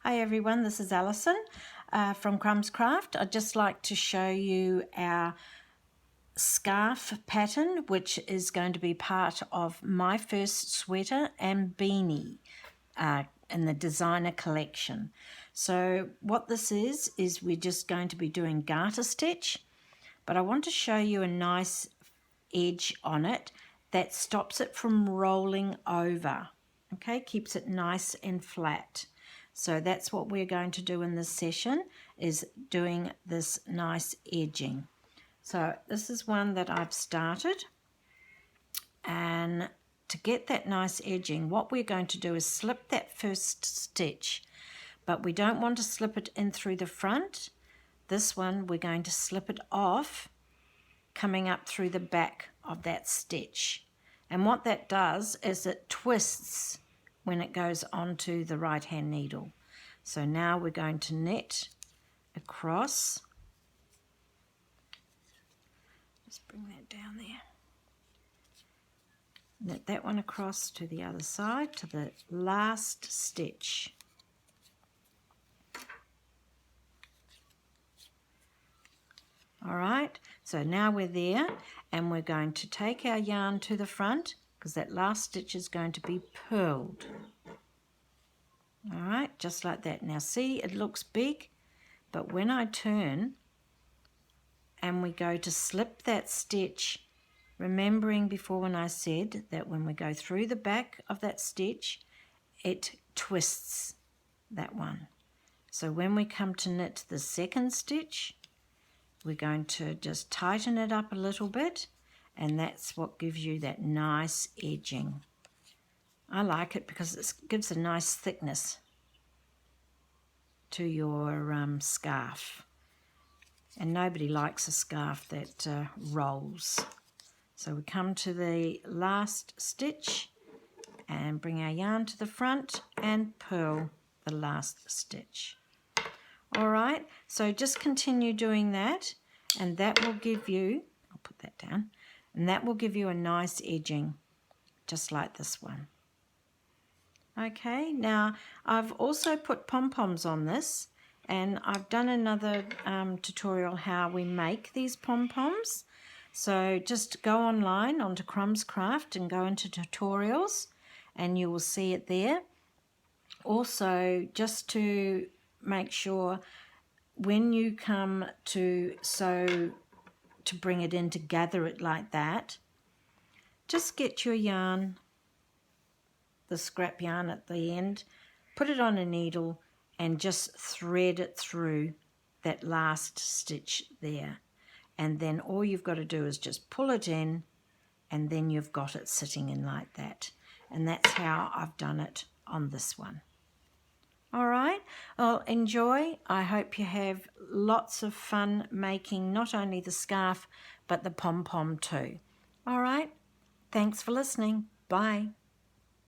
Hi everyone, this is Alison from Crumbz Craft. I'd just like to show you our scarf pattern, which is going to be part of my first sweater and beanie in the designer collection. So what this is we're just going to be doing garter stitch, but I want to show you a nice edge on it that stops it from rolling over. Okay, keeps it nice and flat. So that's what we're going to do in this session, is doing this nice edging. So this is one that I've started, and to get that nice edging, what we're going to do is slip that first stitch, but we don't want to slip it in through the front. This one we're going to slip it off, coming up through the back of that stitch. And what that does is it twists when it goes onto the right hand needle. So now we're going to knit across. Just bring that down there. Knit that one across to the other side, to the last stitch. Alright, so now we're there, and we're going to take our yarn to the front, because that last stitch is going to be purled. Alright, just like that. Now see, it looks big, but when I turn and we go to slip that stitch, remembering before when I said that when we go through the back of that stitch, it twists that one. So when we come to knit the second stitch, we're going to just tighten it up a little bit, and that's what gives you that nice edging. I like it because it gives a nice thickness to your scarf, and nobody likes a scarf that rolls. So we come to the last stitch and bring our yarn to the front and purl the last stitch. Alright, so just continue doing that, and that will give you, I'll put that down, and that will give you a nice edging, just like this one. Okay, now I've also put pom-poms on this, and I've done another tutorial how we make these pom-poms. So just go online onto Crumbz Craft and go into tutorials, and you will see it there. Also, just to make sure when you come to sew, to bring it in to gather it like that, just get your yarn, the scrap yarn at the end, put it on a needle and just thread it through that last stitch there, and then all you've got to do is just pull it in, and then you've got it sitting in like that. And that's how I've done it on this one. Alright, well, enjoy. I hope you have lots of fun making not only the scarf but the pom-pom too. Alright, thanks for listening. Bye.